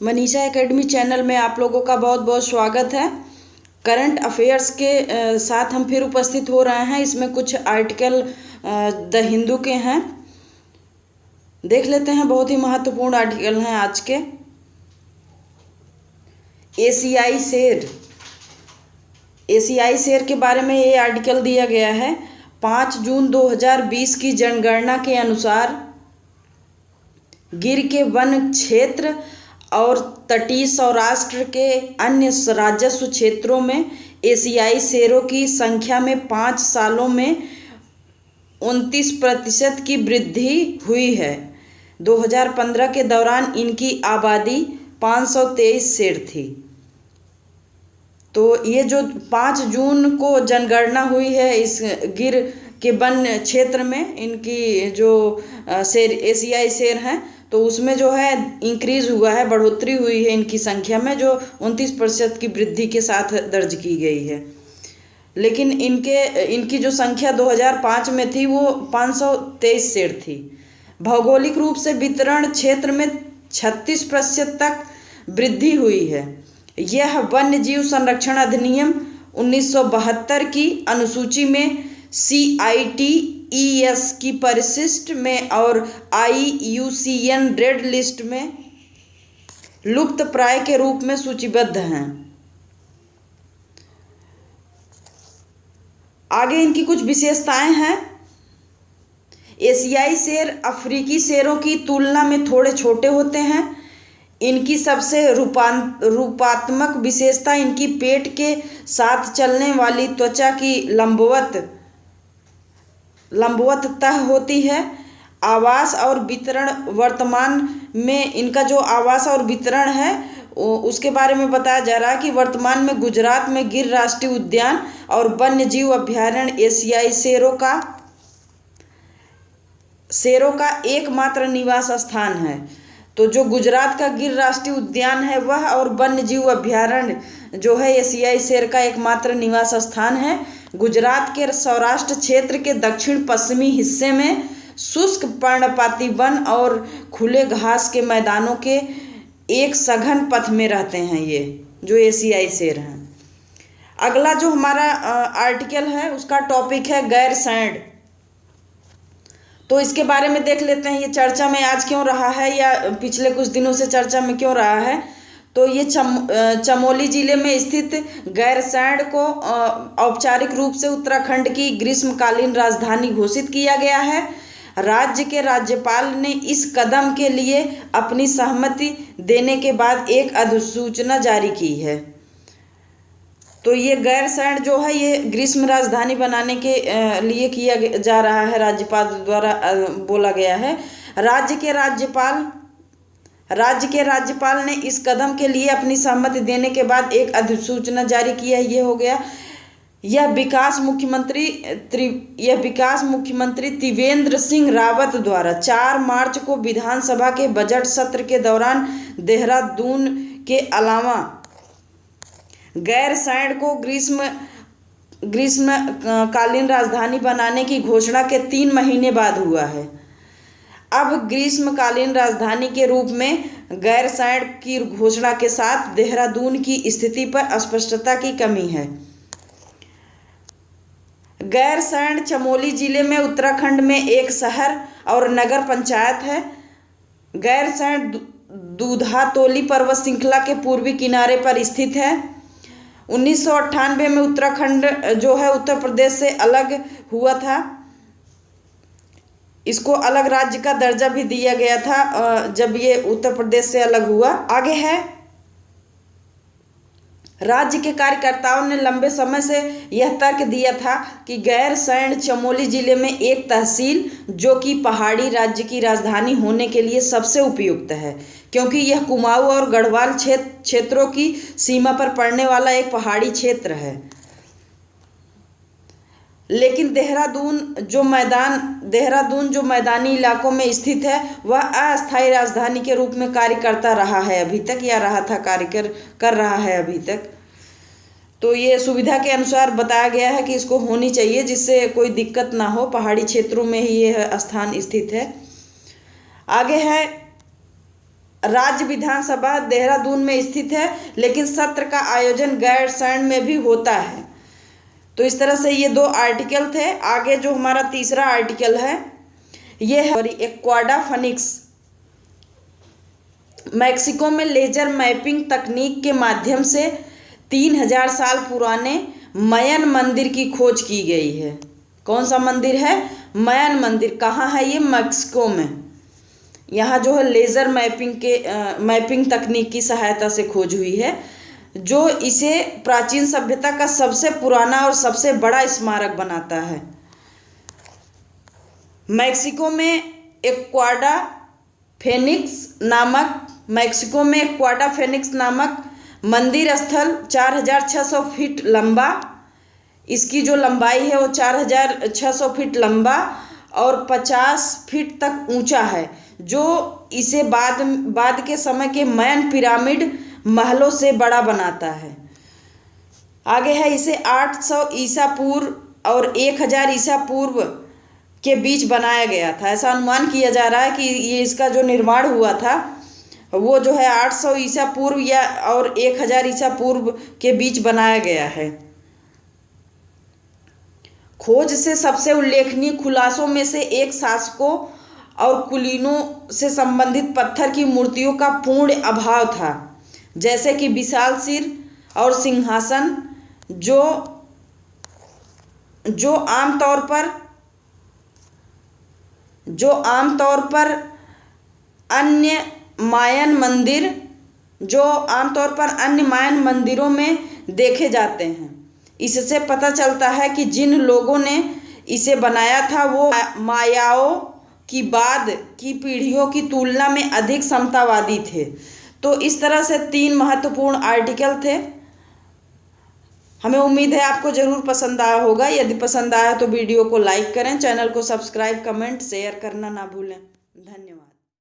Manisha academy channel में आप लोगों का बहुत बहुत स्वागत है। करंट अफेयर्स के साथ हम फिर उपस्थित हो रहे हैं। इसमें कुछ आर्टिकल द हिंदू के हैं, देख लेते हैं। बहुत ही महत्वपूर्ण आर्टिकल हैं आज के। एशियाई शेर के बारे में ये आर्टिकल दिया गया है। 5 जून 2020 की जनगणना के अनुसार गिर के वन क्षेत्र और तटीय सौराष्ट्र के अन्य राजस्व क्षेत्रों में एशियाई शेरों की संख्या में 5 सालों में 29% की वृद्धि हुई है। 2015 के दौरान इनकी आबादी 523 शेर थी। तो ये जो 5 जून को जनगणना हुई है इस गिर के वन क्षेत्र में, इनकी जो एशियाई शेर हैं, तो उसमें जो है इंक्रीज हुआ है, बढ़ोतरी हुई है इनकी संख्या में, जो 29% की वृद्धि के साथ दर्ज की गई है। लेकिन इनकी जो संख्या 2005 में थी वो 523 शेर थी। भौगोलिक रूप से वितरण क्षेत्र में 36% तक वृद्धि हुई है। यह वन्य जीव संरक्षण अधिनियम 1972 की अनुसूची में CITES की परिशिष्ट में और IUCN रेड लिस्ट में लुप्त प्राय के रूप में सूचीबद्ध हैं। आगे इनकी कुछ विशेषताएं हैं। एशियाई शेर अफ्रीकी शेरों की तुलना में थोड़े छोटे होते हैं। इनकी सबसे रूपात्मक विशेषता इनकी पेट के साथ चलने वाली त्वचा की लंबवतता होती है। आवास और वितरण, वर्तमान में इनका जो आवास और वितरण है उसके बारे में बताया जा रहा है कि वर्तमान में गुजरात में गिर राष्ट्रीय उद्यान और वन्य जीव अभयारण्य एशियाई शेरों का एकमात्र निवास स्थान है। तो जो गुजरात का गिर राष्ट्रीय उद्यान है वह और वन्य जीव अभयारण्य जो है एशियाई शेर का एकमात्र निवास स्थान है। गुजरात के सौराष्ट्र क्षेत्र के दक्षिण पश्चिमी हिस्से में शुष्क पर्णपाती वन और खुले घास के मैदानों के एक सघन पथ में रहते हैं ये जो एशियाई शेर हैं। अगला जो हमारा आर्टिकल है उसका टॉपिक है गैर सैंड। तो इसके बारे में देख लेते हैं, ये चर्चा में आज क्यों रहा है या पिछले कुछ दिनों से चर्चा में क्यों रहा है। तो ये चमोली जिले में स्थित गैरसैंण को औपचारिक रूप से उत्तराखंड की ग्रीष्मकालीन राजधानी घोषित किया गया है। राज्य के राज्यपाल ने इस कदम के लिए अपनी सहमति देने के बाद एक अधिसूचना जारी की है। तो ये गैरसैंण जो है ये ग्रीष्म राजधानी बनाने के लिए किया जा रहा है, राज्यपाल द्वारा बोला गया है। राज्य के राज्यपाल ने इस कदम के लिए अपनी सहमति देने के बाद एक अधिसूचना जारी की है। ये हो गया। यह विकास मुख्यमंत्री त्रिवेंद्र सिंह रावत द्वारा 4 मार्च को विधानसभा के बजट सत्र के दौरान देहरादून के अलावा गैरसैंण को ग्रीष्मकालीन राजधानी बनाने की घोषणा के 3 महीने बाद हुआ है। अब ग्रीष्मकालीन राजधानी के रूप में गैरसैंण की घोषणा के साथ देहरादून की स्थिति पर स्पष्टता की कमी है। गैरसैंण चमोली जिले में उत्तराखंड में एक शहर और नगर पंचायत है। गैरसैंण दूधातोली पर्वत श्रृंखला के पूर्वी किनारे पर स्थित है। 1998 में उत्तराखंड जो है उत्तर प्रदेश से अलग हुआ था। इसको अलग राज्य का दर्जा भी दिया गया था जब ये उत्तर प्रदेश से अलग हुआ। आगे है, राज्य के कार्यकर्ताओं ने लंबे समय से यह तर्क दिया था कि गैरसैंण चमोली जिले में एक तहसील जो कि पहाड़ी राज्य की राजधानी होने के लिए सबसे उपयुक्त है, क्योंकि यह कुमाऊं और गढ़वाल क्षेत्रों की सीमा पर पड़ने वाला एक पहाड़ी क्षेत्र है। लेकिन देहरादून जो मैदानी इलाकों में स्थित है वह अस्थायी राजधानी के रूप में कार्य करता रहा है अभी तक, या रहा था, कार्य कर रहा है अभी तक। तो ये सुविधा के अनुसार बताया गया है कि इसको होनी चाहिए जिससे कोई दिक्कत ना हो, पहाड़ी क्षेत्रों में ही यह स्थान स्थित है। आगे है राज्य विधानसभा देहरादून में स्थित है, लेकिन सत्र का आयोजन गैरसैंण में भी होता है। तो इस तरह से ये 2 आर्टिकल थे। आगे जो हमारा तीसरा आर्टिकल है ये है एक्वाडा फीनिक्स। मैक्सिको में लेजर मैपिंग तकनीक के माध्यम से 3000 साल पुराने मयन मंदिर की खोज की गई है। कौन सा मंदिर है? मयन मंदिर। कहाँ है ये? मैक्सिको में। यहाँ जो है लेज़र मैपिंग तकनीक की सहायता से खोज हुई है, जो इसे प्राचीन सभ्यता का सबसे पुराना और सबसे बड़ा स्मारक बनाता है। मैक्सिको में एक्वाडा फेनिक्स नामक मंदिर स्थल 4600 फीट लंबा, इसकी जो लंबाई है वो 4600 फीट लंबा और 50 फीट तक ऊंचा है, जो इसे बाद के समय के मयन पिरामिड महलों से बड़ा बनाता है। आगे है, इसे 800 ईसा पूर्व और 1000 ईसा पूर्व के बीच बनाया गया था। ऐसा अनुमान किया जा रहा है कि ये इसका जो निर्माण हुआ था वो जो है 800 ईसा पूर्व या और 1000 ईसा पूर्व के बीच बनाया गया है। खोज से सबसे उल्लेखनीय खुलासों में से एक शासकों और कुलीनों से संबंधित पत्थर की मूर्तियों का पूर्ण अभाव था, जैसे कि विशाल सिर और सिंहासन, जो आमतौर पर अन्य मायन मंदिरों में देखे जाते हैं। इससे पता चलता है कि जिन लोगों ने इसे बनाया था वो मायाओं की बाद की पीढ़ियों की तुलना में अधिक समतावादी थे। तो इस तरह से 3 महत्वपूर्ण आर्टिकल थे। हमें उम्मीद है आपको ज़रूर पसंद आया होगा। यदि पसंद आया तो वीडियो को लाइक करें, चैनल को सब्सक्राइब, कमेंट, शेयर करना ना भूलें। धन्यवाद।